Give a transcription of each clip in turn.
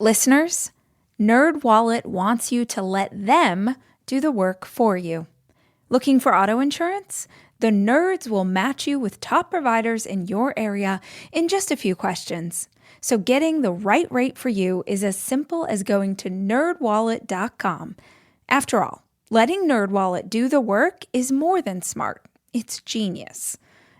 Listeners, NerdWallet wants you to let them do the work for you. Looking for auto insurance? The Nerds will match you with top providers in your area in just a few questions. So getting the right rate for you is as simple as going to nerdwallet.com. After all, letting NerdWallet do the work is more than smart. It's genius.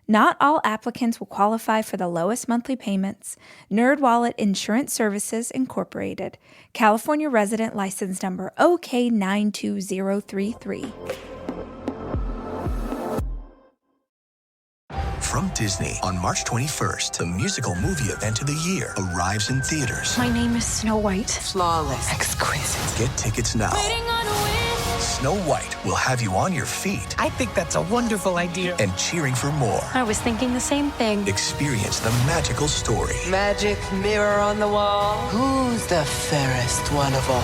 Not all applicants will qualify for the lowest monthly payments. NerdWallet Insurance Services Incorporated. California resident license number OK92033. From Disney, on March 21st, the musical movie event of the year arrives in theaters. My name is Snow White. Flawless. Exquisite. Get tickets now. Snow White will have you on your feet I think that's a wonderful idea. and cheering for more. I was thinking the same thing. Experience the magical story. Magic mirror on the wall. Who's the fairest one of all?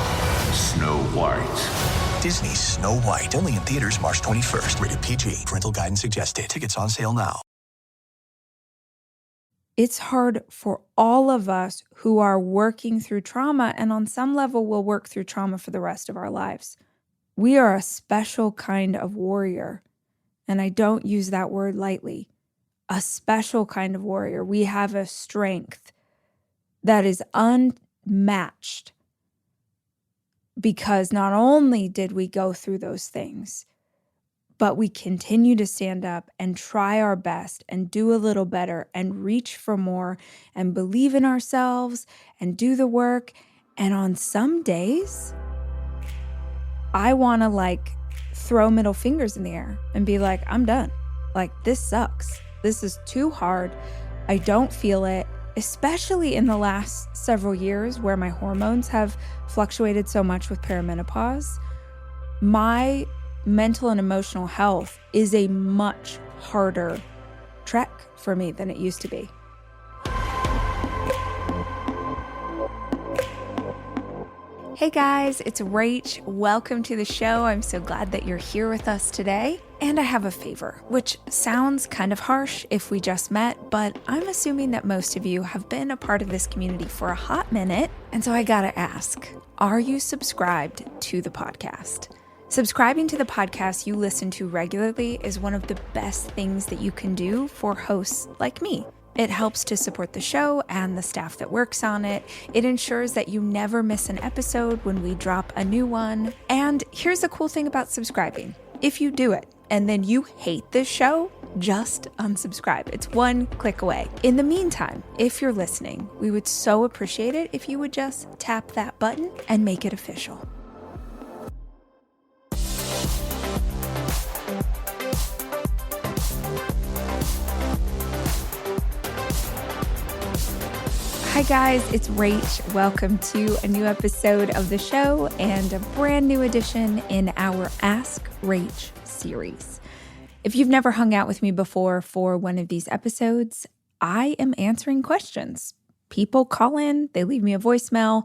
Snow White. Disney's Snow White. Only in theaters March 21st. Rated PG. Parental guidance suggested. Tickets on sale now. It's hard for all of us who are working through trauma, and on some level will work through trauma for the rest of our lives. We are a special kind of warrior, and I don't use that word lightly. A special kind of warrior. We have a strength that is unmatched because not only did we go through those things, but we continue to stand up and try our best and do a little better and reach for more and believe in ourselves and do the work. And on some days, I want to throw middle fingers in the air and be like, I'm done. This sucks. This is too hard. I don't feel it, especially in the last several years where my hormones have fluctuated so much with perimenopause. My mental and emotional health is a much harder trek for me than it used to be. Hey guys, it's Rach. Welcome to the show. I'm so glad that you're here with us today. And I have a favor, which sounds kind of harsh if we just met, but I'm assuming that most of you have been a part of this community for a hot minute. And so I gotta ask, are you subscribed to the podcast? Subscribing to the podcast you listen to regularly is one of the best things that you can do for hosts like me. It helps to support the show and the staff that works on it. It ensures that you never miss an episode when we drop a new one. And here's the cool thing about subscribing. If you do it and then you hate this show, just unsubscribe. It's one click away. In the meantime, if you're listening, we would so appreciate it if you would just tap that button and make it official. Hi guys, it's Rach. Welcome to a new episode of the show and a brand new edition in our Ask Rach series. If you've never hung out with me before for one of these episodes, I am answering questions. People call in, they leave me a voicemail,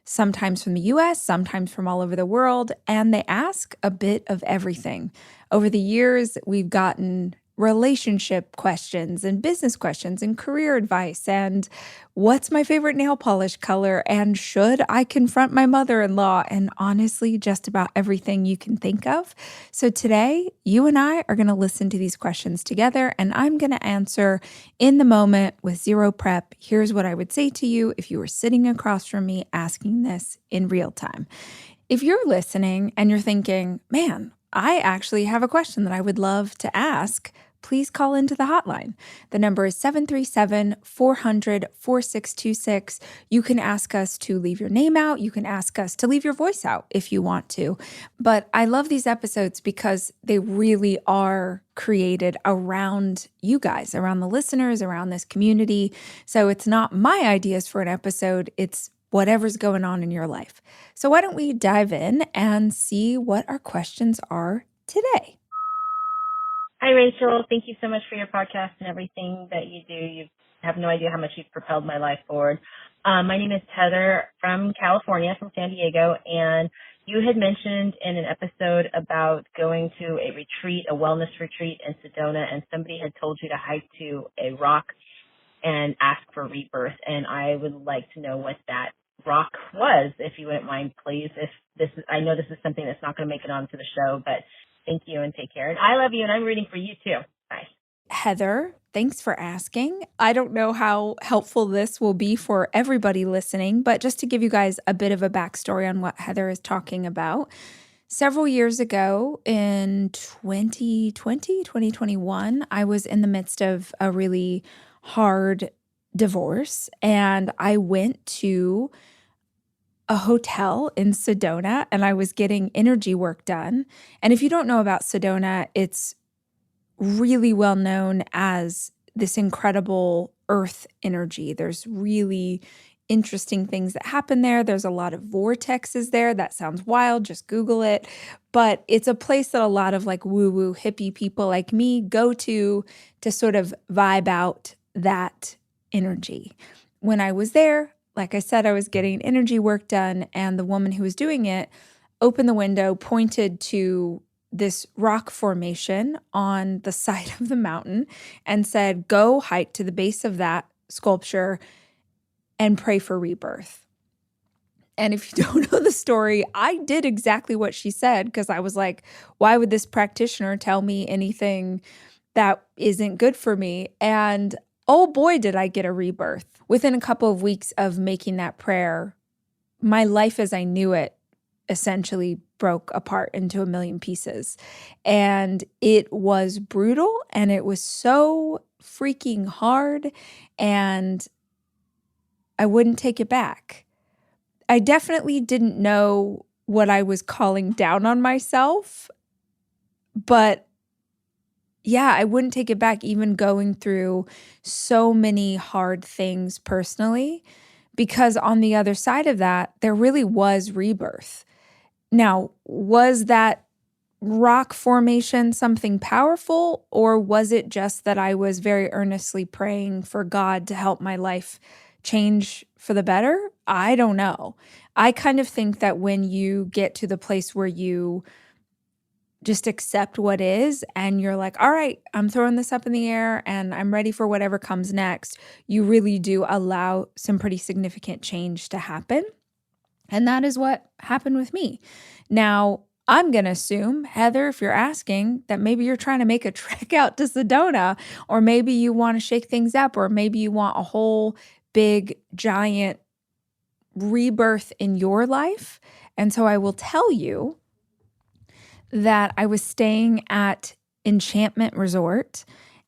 sometimes from the US, sometimes from all over the world, and they ask a bit of everything. Over the years, we've gotten relationship questions and business questions and career advice and what's my favorite nail polish color and should I confront my mother-in-law, and honestly just about everything you can think of. So today you and I are going to listen to these questions together and I'm going to answer in the moment with zero prep. Here's what I would say to you if you were sitting across from me asking this in real time. If you're listening and you're thinking, man, I actually have a question that I would love to ask, please call into the hotline. The number is 737-400-4626. You can ask us to leave your name out. You can ask us to leave your voice out if you want to. But I love these episodes because they really are created around you guys, around the listeners, around this community. So it's not my ideas for an episode. It's whatever's going on in your life. So why don't we dive in and see what our questions are today? Hi, Rachel. Thank you so much for your podcast and everything that you do. You have no idea how much you've propelled my life forward. My name is Heather from California, from San Diego, and you had mentioned in an episode about going to a retreat, a wellness retreat in Sedona, and somebody had told you to hike to a rock and ask for rebirth, and I would like to know what that rock was, if you wouldn't mind, please. I know this is something that's not going to make it onto the show, but thank you and take care. And I love you, and I'm rooting for you too. Bye. Heather, thanks for asking. I don't know how helpful this will be for everybody listening, but just to give you guys a bit of a backstory on what Heather is talking about. Several years ago in 2021, I was in the midst of a really hard divorce, and I went to a hotel in Sedona and I was getting energy work done. And if you don't know about Sedona, it's really well known as this incredible earth energy. There's really interesting things that happen there. There's a lot of vortexes there. That sounds wild. Just Google it. But it's a place that a lot of like woo-woo hippie people like me go to sort of vibe out that energy. When I was there, like I said, I was getting energy work done, and the woman who was doing it opened the window, pointed to this rock formation on the side of the mountain and said, go hike to the base of that sculpture and pray for rebirth. And if you don't know the story, I did exactly what she said, because I was like, why would this practitioner tell me anything that isn't good for me? And oh boy, did I get a rebirth. Within a couple of weeks of making that prayer, my life as I knew it essentially broke apart into a million pieces. And it was brutal, and it was so freaking hard, and I wouldn't take it back. I definitely didn't know what I was calling down on myself, but yeah, I wouldn't take it back, even going through so many hard things personally, because on the other side of that, there really was rebirth. Now, was that rock formation something powerful, or was it just that I was very earnestly praying for God to help my life change for the better? I don't know. I kind of think that when you get to the place where you just accept what is and you're like, all right, I'm throwing this up in the air and I'm ready for whatever comes next, you really do allow some pretty significant change to happen. And that is what happened with me. Now, I'm going to assume, Heather, if you're asking, that maybe you're trying to make a trek out to Sedona, or maybe you want to shake things up, or maybe you want a whole big, giant rebirth in your life. And so I will tell you that I was staying at Enchantment Resort,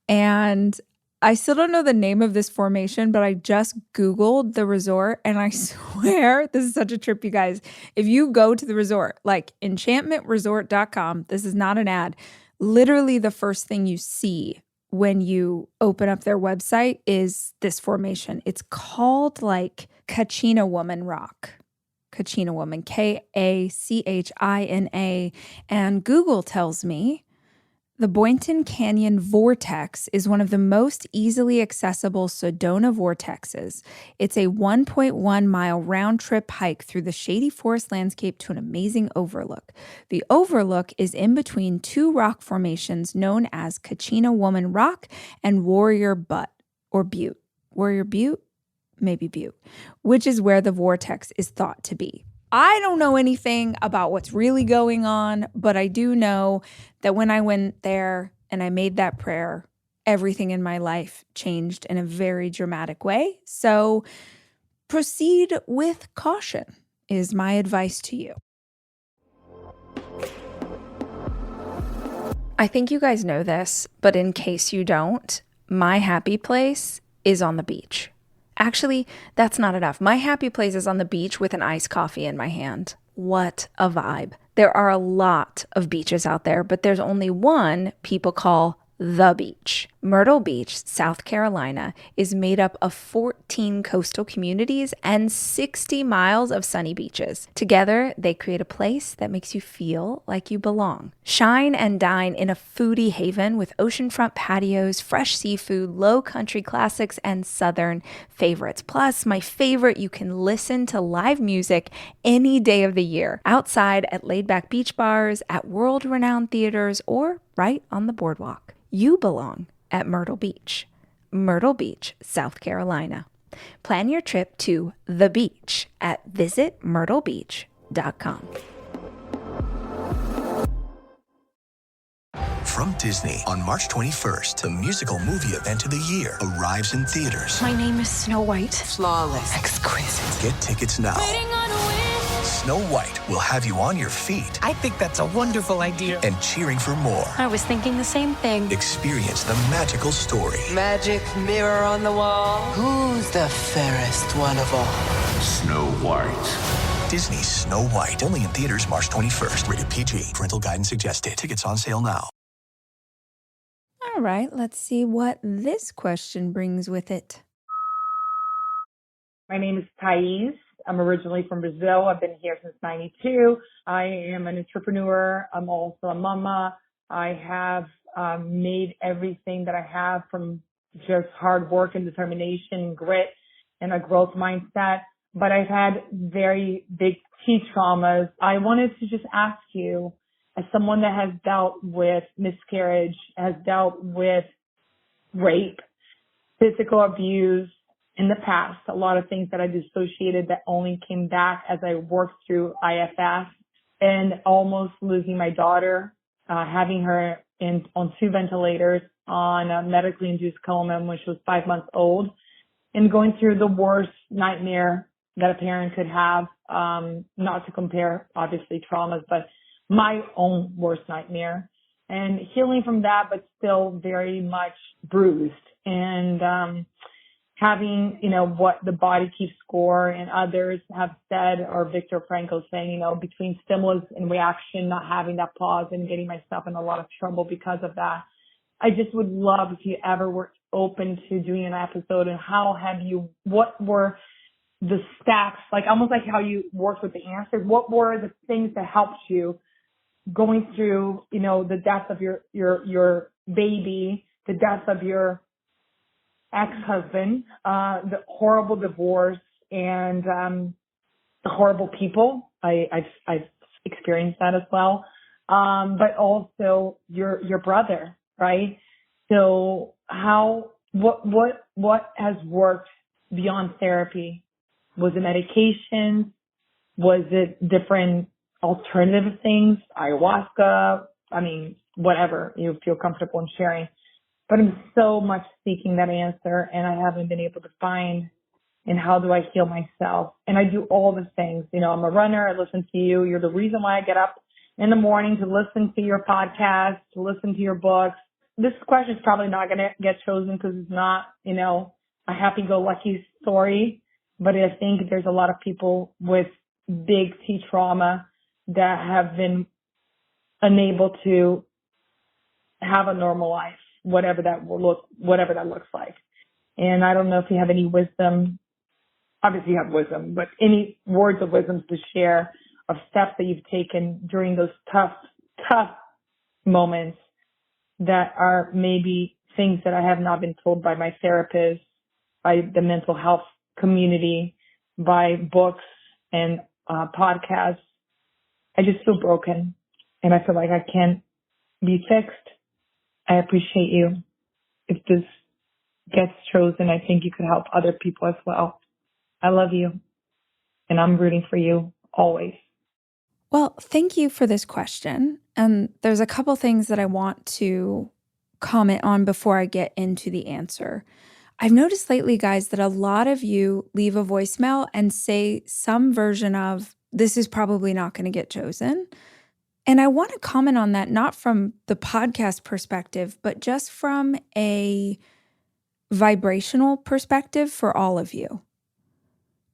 and I still don't know the name of this formation, but I just Googled the resort, and I swear this is such a trip, you guys. If you go to the resort, like enchantmentresort.com, this is not an ad. Literally the first thing you see when you open up their website is this formation. It's called like Kachina Woman Rock. Kachina Woman, Kachina. And Google tells me the Boynton Canyon Vortex is one of the most easily accessible Sedona vortexes. It's a 1.1 mile round trip hike through the shady forest landscape to an amazing overlook. The overlook is in between two rock formations known as Kachina Woman Rock and Warrior Butte, or Butte. Warrior Butte? Maybe Butte, which is where the vortex is thought to be. I don't know anything about what's really going on, but I do know that when I went there and I made that prayer, everything in my life changed in a very dramatic way. So proceed with caution is my advice to you. I think you guys know this, but in case you don't, my happy place is on the beach. Actually, that's not enough. My happy place is on the beach with an iced coffee in my hand. What a vibe. There are a lot of beaches out there, but there's only one people call the beach. Myrtle Beach, South Carolina, is made up of 14 coastal communities and 60 miles of sunny beaches. Together, they create a place that makes you feel like you belong. Shine and dine in a foodie haven with oceanfront patios, fresh seafood, low country classics, and southern favorites. Plus, my favorite, you can listen to live music any day of the year, outside at laid-back beach bars, at world-renowned theaters, or right on the boardwalk. You belong at Myrtle Beach, South Carolina. Plan your trip to the beach at visitmyrtlebeach.com. From Disney, on March 21st, the musical movie event of the year arrives in theaters. My name is Snow White. Flawless, exquisite. Get tickets now. Snow White will have you on your feet I think that's a wonderful idea. and cheering for more. I was thinking the same thing. Experience the magical story. Magic mirror on the wall. Who's the fairest one of all? Snow White. Disney's Snow White, only in theaters March 21st. Rated PG. Parental guidance suggested. Tickets on sale now. All right, let's see what this question brings with it. My name is Thais. I'm originally from Brazil. I've been here since '92. I am an entrepreneur. I'm also a mama. I have made everything that I have from just hard work and determination and grit and a growth mindset. But I've had very big teeth traumas. I wanted to just ask you, as someone that has dealt with miscarriage, has dealt with rape, physical abuse in the past, a lot of things that I dissociated that only came back as I worked through IFS, and almost losing my daughter, having her on 2 ventilators on a medically induced coma when she was 5 months old, and going through the worst nightmare that a parent could have, not to compare obviously traumas, but my own worst nightmare, and healing from that, but still very much bruised, and having, what the body keeps score, and others have said, or Viktor Frankl saying, between stimulus and reaction, not having that pause and getting myself in a lot of trouble because of that. I just would love if you ever were open to doing an episode, and what were the steps, like almost like how you worked with the answers, what were the things that helped you going through, the death of your baby, the death of your ex-husband, the horrible divorce, and the horrible people. I've experienced that as well. But also your brother, right? So what has worked beyond therapy? Was it medication? Was it different alternative things, ayahuasca? Whatever you feel comfortable in sharing. But I'm so much seeking that answer, and I haven't been able to find. And how do I heal myself? And I do all the things. I'm a runner. I listen to you. You're the reason why I get up in the morning to listen to your podcast, to listen to your books. This question is probably not going to get chosen because it's not, a happy-go-lucky story. But I think there's a lot of people with big T trauma that have been unable to have a normal life, whatever that looks like. And I don't know if you have any wisdom. Obviously you have wisdom, but any words of wisdom to share of steps that you've taken during those tough moments that are maybe things that I have not been told by my therapist, by the mental health community, by books and podcasts. I just feel broken, and I feel like I can't be fixed. I appreciate you. If this gets chosen, I think you could help other people as well. I love you, and I'm rooting for you always. Well, thank you for this question. And there's a couple things that I want to comment on before I get into the answer. I've noticed lately, guys, that a lot of you leave a voicemail and say some version of, this is probably not going to get chosen. And I want to comment on that, not from the podcast perspective, but just from a vibrational perspective for all of you.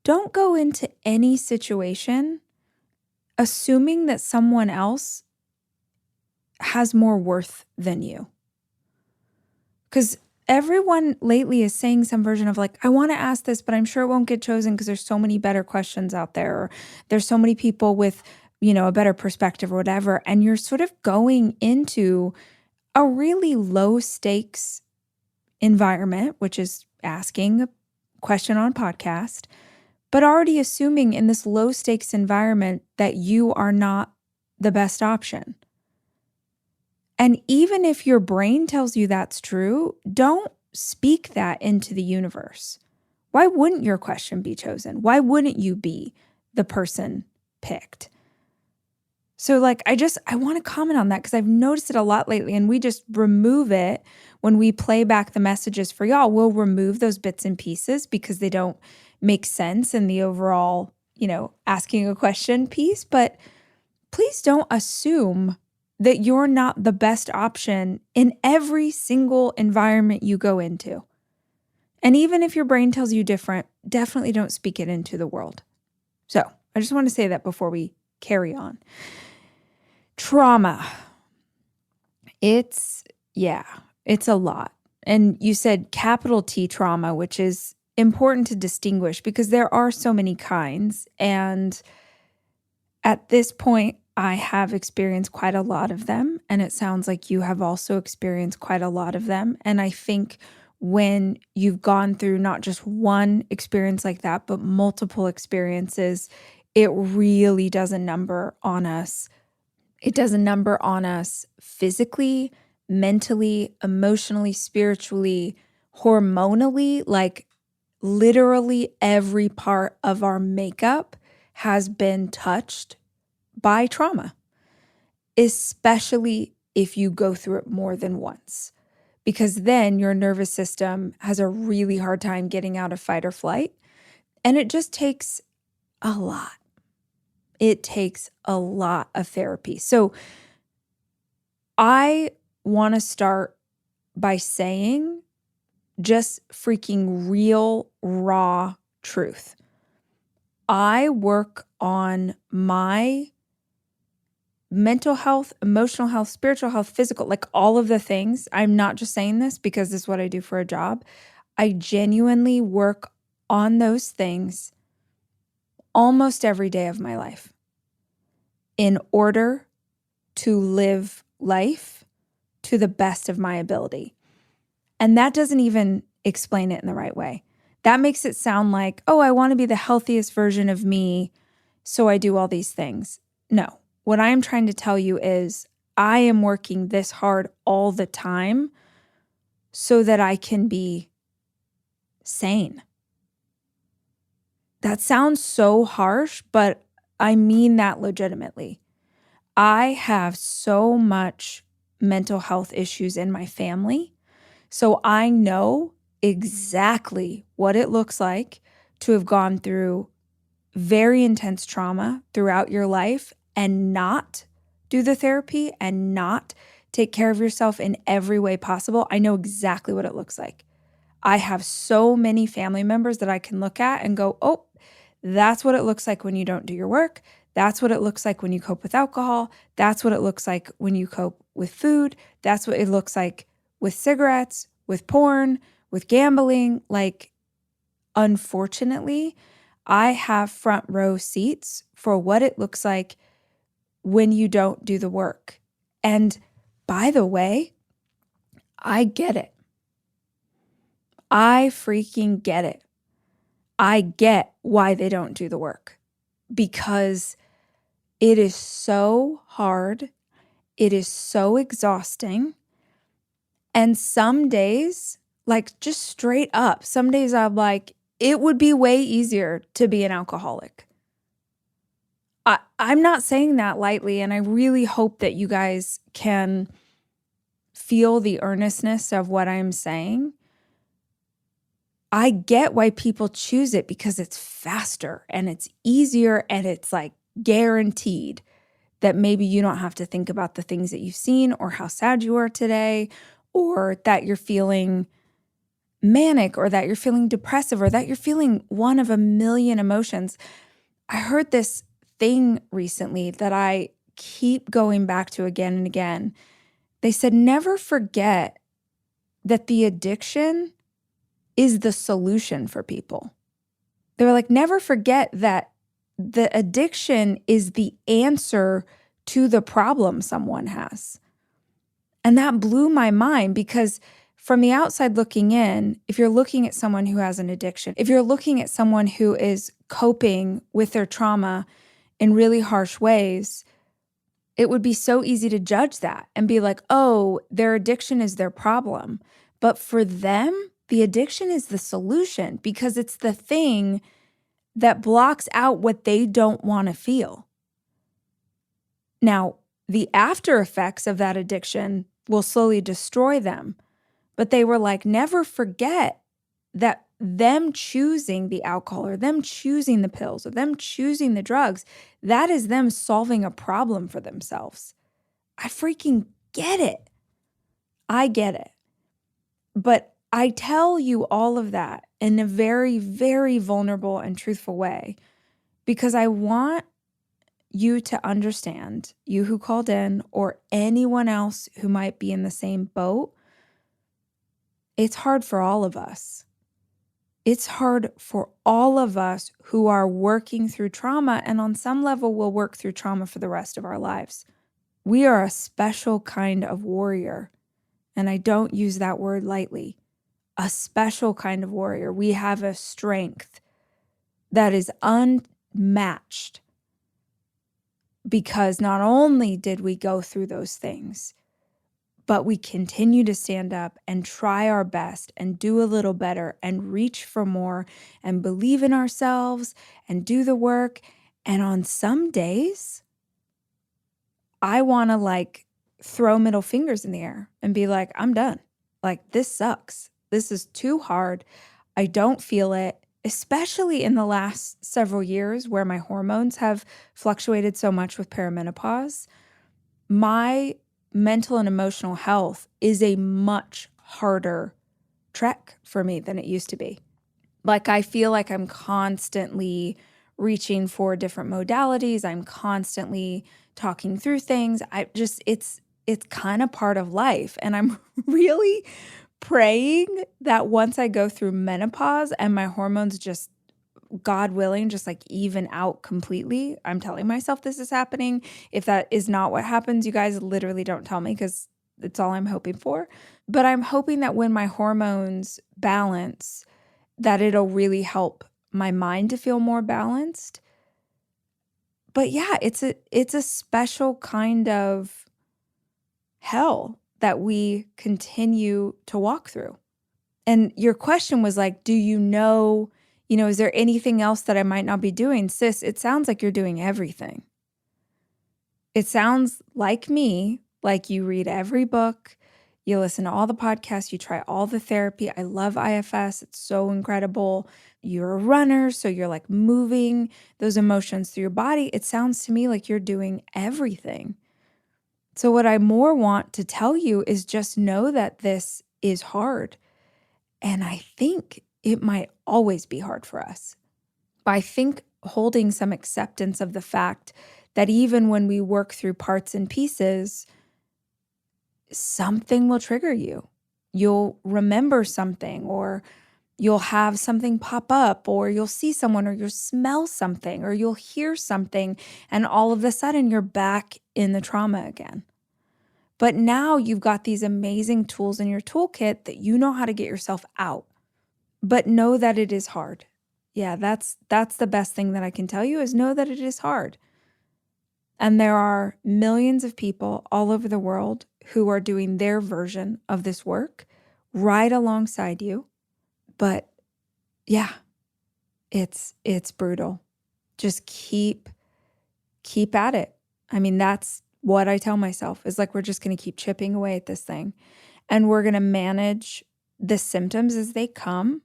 Don't go into any situation assuming that someone else has more worth than you. Because everyone lately is saying some version of like, I want to ask this, but I'm sure it won't get chosen because there's so many better questions out there, or there's so many people with, a better perspective or whatever. And you're sort of going into a really low stakes environment, which is asking a question on podcast, but already assuming in this low stakes environment that you are not the best option. And even if your brain tells you that's true, don't speak that into the universe. Why wouldn't your question be chosen? Why wouldn't you be the person picked? So like, I want to comment on that because I've noticed it a lot lately, and we just remove it when we play back the messages for y'all. We'll remove those bits and pieces because they don't make sense in the overall, asking a question piece. But please don't assume that you're not the best option in every single environment you go into. And even if your brain tells you different, definitely don't speak it into the world. So I just want to say that before we carry on. Trauma. It's a lot. And you said capital T trauma, which is important to distinguish because there are so many kinds. And at this point, I have experienced quite a lot of them. And it sounds like you have also experienced quite a lot of them. And I think when you've gone through not just one experience like that, but multiple experiences, it really does a number on us. It does a number on us physically, mentally, emotionally, spiritually, hormonally. Like literally every part of our makeup has been touched by trauma, especially if you go through it more than once, because then your nervous system has a really hard time getting out of fight or flight. And it just takes a lot. It takes a lot of therapy. So I want to start by saying just freaking real, raw truth. I work on my mental health, emotional health, spiritual health, physical, like all of the things. I'm not just saying this because this is what I do for a job. I genuinely work on those things almost every day of my life in order to live life to the best of my ability. And that doesn't even explain it in the right way. That makes it sound like, oh, I want to be the healthiest version of me, so I do all these things. No, what I am trying to tell you is I am working this hard all the time so that I can be sane. That sounds so harsh, but I mean that legitimately. I have so much mental health issues in my family, so I know exactly what it looks like to have gone through very intense trauma throughout your life and not do the therapy and not take care of yourself in every way possible. I know exactly what it looks like. I have so many family members that I can look at and go, oh, that's what it looks like when you don't do your work. That's what it looks like when you cope with alcohol. That's what it looks like when you cope with food. That's what it looks like with cigarettes, with porn, with gambling. Like, unfortunately, I have front row seats for what it looks like when you don't do the work. And by the way, I get it. I freaking get it. I get why they don't do the work, because it is so hard. It is so exhausting. And some days, like just straight up, some days I'm like, it would be way easier to be an alcoholic. I'm not saying that lightly, and I really hope that you guys can feel the earnestness of what I'm saying. I get why people choose it because it's faster and it's easier and it's like guaranteed that maybe you don't have to think about the things that you've seen or how sad you are today or that you're feeling manic or that you're feeling depressive or that you're feeling one of a million emotions. I heard this thing recently that I keep going back to again and again. They said, never forget that the addiction is the solution for people. They were like, never forget that the addiction is the answer to the problem someone has. And that blew my mind because from the outside looking in, if you're looking at someone who has an addiction, if you're looking at someone who is coping with their trauma in really harsh ways, it would be so easy to judge that and be like, oh, their addiction is their problem. But for them, the addiction is the solution because it's the thing that blocks out what they don't want to feel. Now, the after effects of that addiction will slowly destroy them. But they were like, never forget that them choosing the alcohol or them choosing the pills or them choosing the drugs, that is them solving a problem for themselves. I freaking get it. I get it. But I tell you all of that in a very, very vulnerable and truthful way because I want you to understand, you who called in or anyone else who might be in the same boat, it's hard for all of us. It's hard for all of us who are working through trauma and on some level will work through trauma for the rest of our lives. We are a special kind of warrior, and I don't use that word lightly. A special kind of warrior. We have a strength that is unmatched because not only did we go through those things, but we continue to stand up and try our best and do a little better and reach for more and believe in ourselves and do the work. And on some days, I want to throw middle fingers in the air and be like, I'm done. This sucks. This is too hard. I don't feel it, especially in the last several years where my hormones have fluctuated so much with perimenopause. My mental and emotional health is a much harder trek for me than it used to be. I feel like I'm constantly reaching for different modalities. I'm constantly talking through things. It's kind of part of life. And I'm really praying that once I go through menopause and my hormones just, God willing, just even out completely. I'm telling myself this is happening. If that is not what happens, you guys literally don't tell me because it's all I'm hoping for. But I'm hoping that when my hormones balance, that it'll really help my mind to feel more balanced. But yeah, it's a special kind of hell that we continue to walk through. And your question was do you know, is there anything else that I might not be doing? Sis, it sounds like you're doing everything. It sounds like me, like you read every book, you listen to all the podcasts, you try all the therapy. I love IFS. It's so incredible. You're a runner, so you're moving those emotions through your body. It sounds to me like you're doing everything. So what I more want to tell you is just know that this is hard. And I think it might always be hard for us. But I think holding some acceptance of the fact that even when we work through parts and pieces, something will trigger you. You'll remember something, or you'll have something pop up, or you'll see someone, or you'll smell something, or you'll hear something, and all of a sudden you're back in the trauma again. But now you've got these amazing tools in your toolkit that you know how to get yourself out. But know that it is hard. Yeah, that's the best thing that I can tell you is know that it is hard. And there are millions of people all over the world who are doing their version of this work right alongside you. But yeah, it's brutal. Just keep at it. I mean, that's what I tell myself is we're just going to keep chipping away at this thing. And we're going to manage the symptoms as they come.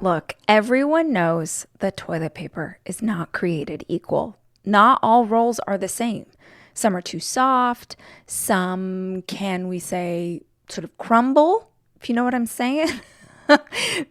Look, everyone knows that toilet paper is not created equal. Not all rolls are the same. Some are too soft. Some can, we say, sort of crumble, if you know what I'm saying.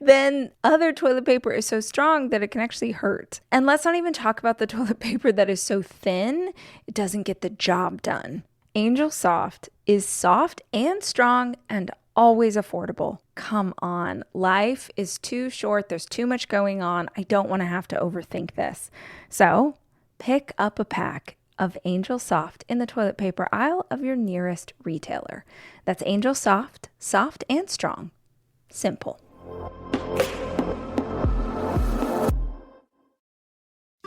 Then other toilet paper is so strong that it can actually hurt. And let's not even talk about the toilet paper that is so thin, it doesn't get the job done. Angel Soft is soft and strong and always affordable. Come on, life is too short. There's too much going on. I don't want to have to overthink this. So pick up a pack of Angel Soft in the toilet paper aisle of your nearest retailer. That's Angel Soft, soft and strong. Simple.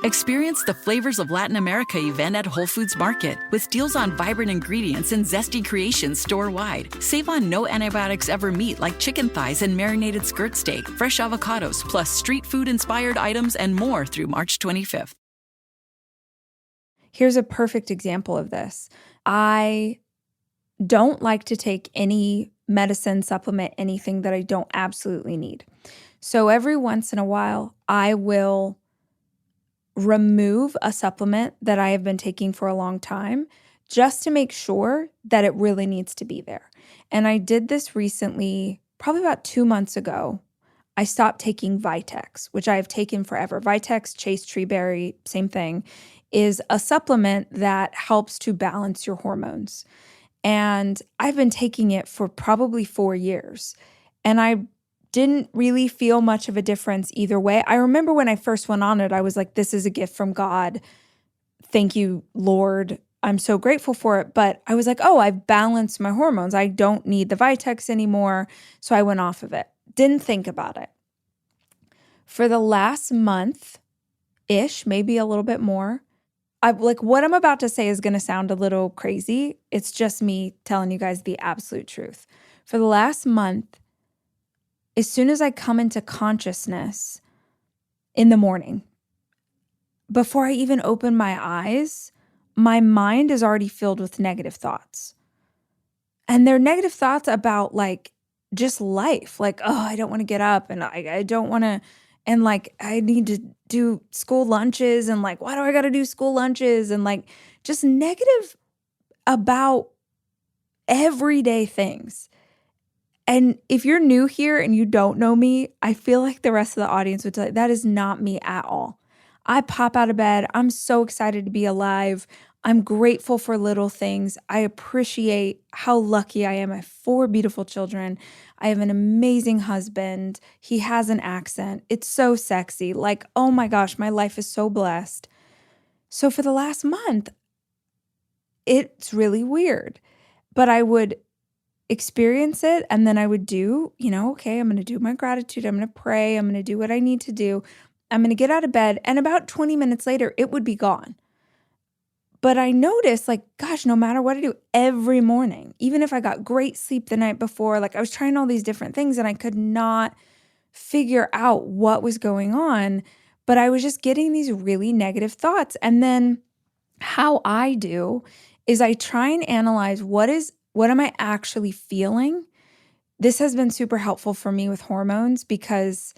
Experience the Flavors of Latin America event at Whole Foods Market with deals on vibrant ingredients and zesty creations store-wide. Save on no antibiotics ever meat like chicken thighs and marinated skirt steak, fresh avocados, plus street food-inspired items and more through March 25th. Here's a perfect example of this. I don't like to take any medicine, supplement, anything that I don't absolutely need. So every once in a while, I will remove a supplement that I have been taking for a long time just to make sure that it really needs to be there. And I did this recently, probably about 2 months ago. I stopped taking Vitex, which I have taken forever. Vitex, Chase Treeberry, same thing, is a supplement that helps to balance your hormones. And I've been taking it for probably 4 years. And I didn't really feel much of a difference either way. I remember when I first went on it, I was like, this is a gift from God. Thank you, Lord. I'm so grateful for it. But I was like, oh, I've balanced my hormones. I don't need the Vitex anymore. So I went off of it. Didn't think about it. For the last month-ish, maybe a little bit more, what I'm about to say is going to sound a little crazy. It's just me telling you guys the absolute truth. For the last month, as soon as I come into consciousness in the morning, before I even open my eyes, my mind is already filled with negative thoughts. And they're negative thoughts about like just life. Like, oh, I don't want to get up and I don't want to, and like I need to do school lunches and like, why do I got to do school lunches? And like just negative about everyday things. And if you're new here and you don't know me, I feel like the rest of the audience would tell you that is not me at all. I pop out of bed. I'm so excited to be alive. I'm grateful for little things. I appreciate how lucky I am. I have 4 beautiful children. I have an amazing husband. He has an accent. It's so sexy. Like, oh my gosh, my life is so blessed. So for the last month, it's really weird. But I would experience it and then I would do, okay, I'm going to do my gratitude. I'm going to pray. I'm going to do what I need to do. I'm going to get out of bed. And about 20 minutes later, it would be gone. But I noticed like, gosh, no matter what I do every morning, even if I got great sleep the night before, like I was trying all these different things and I could not figure out what was going on, but I was just getting these really negative thoughts. And then how I do is I try and analyze what am I actually feeling? This has been super helpful for me with hormones because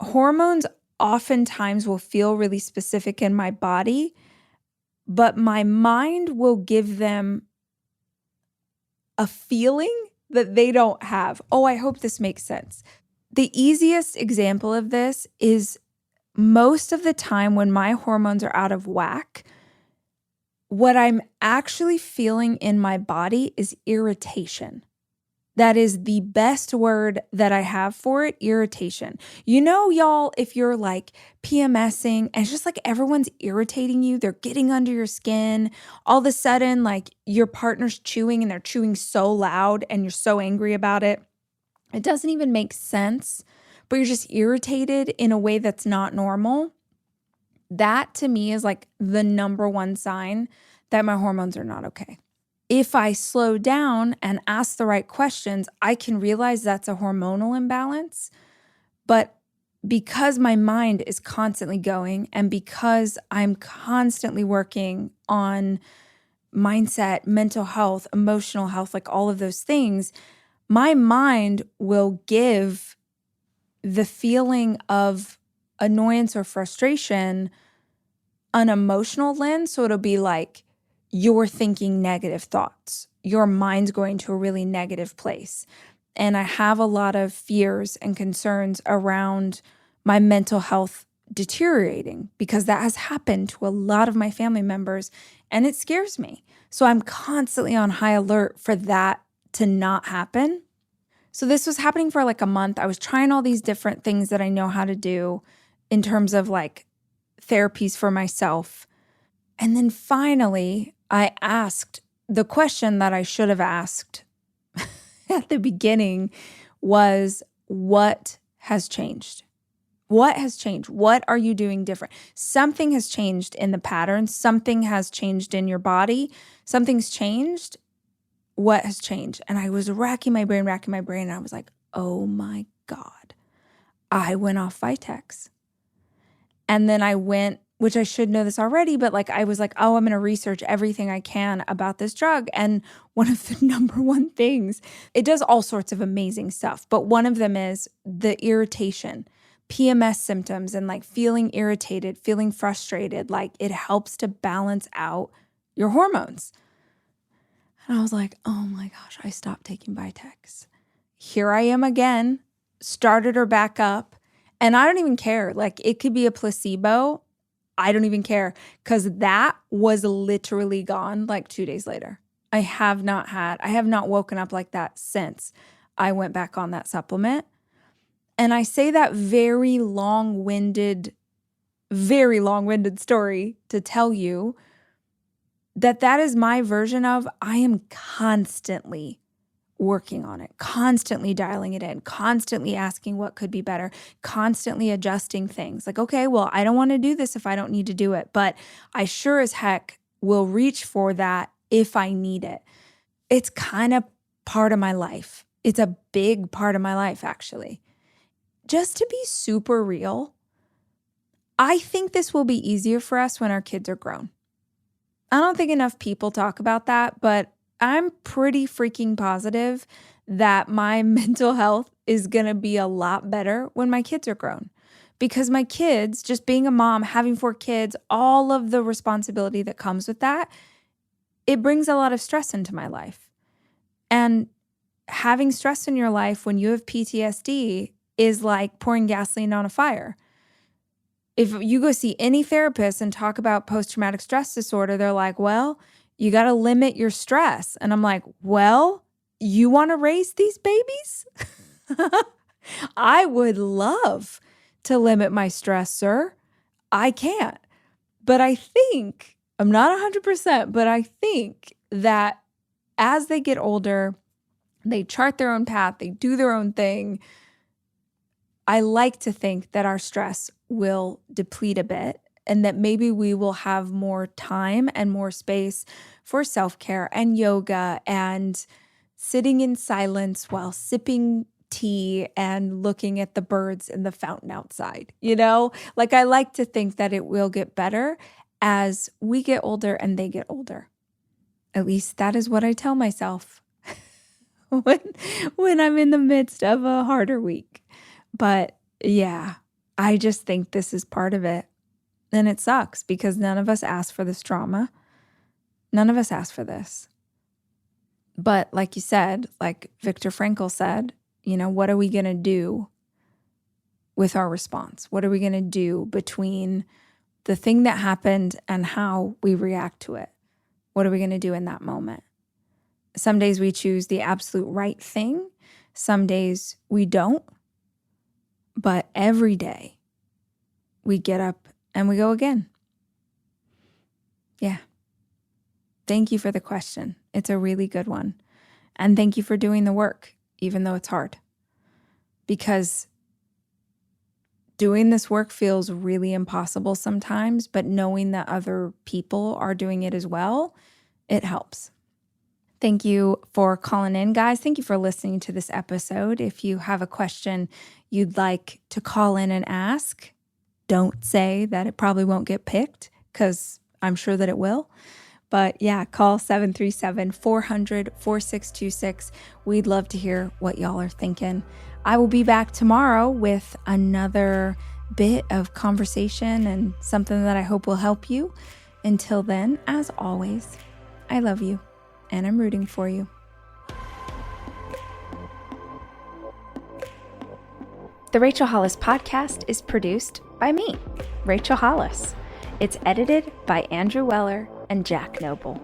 hormones oftentimes will feel really specific in my body, but my mind will give them a feeling that they don't have. Oh, I hope this makes sense. The easiest example of this is most of the time when my hormones are out of whack, what I'm actually feeling in my body is irritation. That is the best word that I have for it, irritation. Y'all, if you're like PMSing and it's just like everyone's irritating you, they're getting under your skin, all of a sudden like your partner's chewing and they're chewing so loud and you're so angry about it. It doesn't even make sense, but you're just irritated in a way that's not normal. That to me is like the number one sign that my hormones are not okay. If I slow down and ask the right questions, I can realize that's a hormonal imbalance. But because my mind is constantly going and because I'm constantly working on mindset, mental health, emotional health, like all of those things, my mind will give the feeling of annoyance or frustration an emotional lens. So it'll be like, you're thinking negative thoughts. Your mind's going to a really negative place. And I have a lot of fears and concerns around my mental health deteriorating because that has happened to a lot of my family members and it scares me. So I'm constantly on high alert for that to not happen. So this was happening for like a month. I was trying all these different things that I know how to do in terms of like therapies for myself. And then finally, I asked the question that I should have asked at the beginning was, what has changed? What has changed? What are you doing different? Something has changed in the patterns. Something has changed in your body. Something's changed. What has changed? And I was racking my brain. And I was like, oh my God, I went off Vitex. And then I went, which I should know this already, but like I was like, oh, I'm going to research everything I can about this drug. And one of the number one things, it does all sorts of amazing stuff, but one of them is the irritation, PMS symptoms, and like feeling irritated, feeling frustrated. Like it helps to balance out your hormones. And I was like, oh my gosh, I stopped taking Vitex. Here I am again, started her back up. And I don't even care. Like it could be a placebo. I don't even care because that was literally gone like 2 days later. I have not woken up like that since I went back on that supplement. And I say that very long-winded story to tell you that is my version of I am constantly working on it, constantly dialing it in, constantly asking what could be better, constantly adjusting things. Like, okay, well, I don't want to do this if I don't need to do it, but I sure as heck will reach for that if I need it. It's kind of part of my life. It's a big part of my life, actually. Just to be super real, I think this will be easier for us when our kids are grown. I don't think enough people talk about that, but I'm pretty freaking positive that my mental health is going to be a lot better when my kids are grown. Because my kids, just being a mom, having 4 kids, all of the responsibility that comes with that, it brings a lot of stress into my life. And having stress in your life when you have PTSD is like pouring gasoline on a fire. If you go see any therapist and talk about post-traumatic stress disorder, they're like, well, you got to limit your stress. And I'm like, well, you want to raise these babies? I would love to limit my stress, sir. I can't. But I think, I'm not 100%, but I think that as they get older, they chart their own path, they do their own thing. I like to think that our stress will deplete a bit and that maybe we will have more time and more space for self-care and yoga and sitting in silence while sipping tea and looking at the birds in the fountain outside. Like I like to think that it will get better as we get older and they get older. At least that is what I tell myself when I'm in the midst of a harder week. But yeah, I just think this is part of it. And it sucks because none of us asked for this trauma. None of us asked for this. But like you said, like Viktor Frankl said, what are we going to do with our response? What are we going to do between the thing that happened and how we react to it? What are we going to do in that moment? Some days we choose the absolute right thing. Some days we don't. But every day we get up and we go again. Yeah. Thank you for the question. It's a really good one. And thank you for doing the work, even though it's hard. Because doing this work feels really impossible sometimes, but knowing that other people are doing it as well, it helps. Thank you for calling in, guys. Thank you for listening to this episode. If you have a question you'd like to call in and ask, don't say that it probably won't get picked because I'm sure that it will. But yeah, call 737-400-4626. We'd love to hear what y'all are thinking. I will be back tomorrow with another bit of conversation and something that I hope will help you. Until then, as always, I love you and I'm rooting for you. The Rachel Hollis podcast is produced by me, Rachel Hollis. It's edited by Andrew Weller and Jack Noble.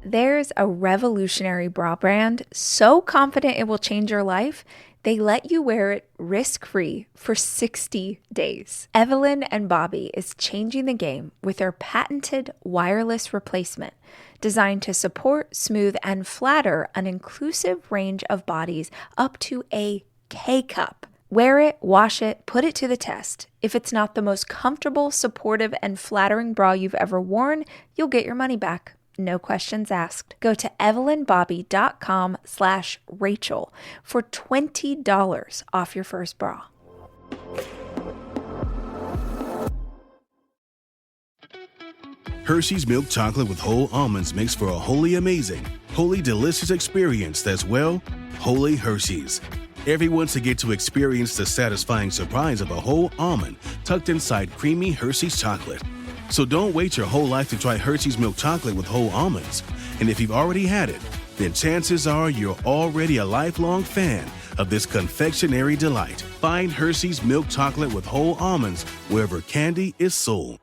There's a revolutionary bra brand so confident it will change your life They let you wear it risk-free for 60 days. Evelyn and Bobby is changing the game with their patented wireless replacement designed to support, smooth, and flatter an inclusive range of bodies up to a K-cup. Wear it, wash it, put it to the test. If it's not the most comfortable, supportive, and flattering bra you've ever worn, you'll get your money back. No questions asked. Go to evelynbobby.com/Rachel for $20 off your first bra. Hershey's milk chocolate with whole almonds makes for a wholly amazing, wholly delicious experience that's, well, wholly Hershey's. Everyone should get to experience the satisfying surprise of a whole almond tucked inside creamy Hershey's chocolate. So don't wait your whole life to try Hershey's milk chocolate with whole almonds. And if you've already had it, then chances are you're already a lifelong fan of this confectionery delight. Find Hershey's milk chocolate with whole almonds wherever candy is sold.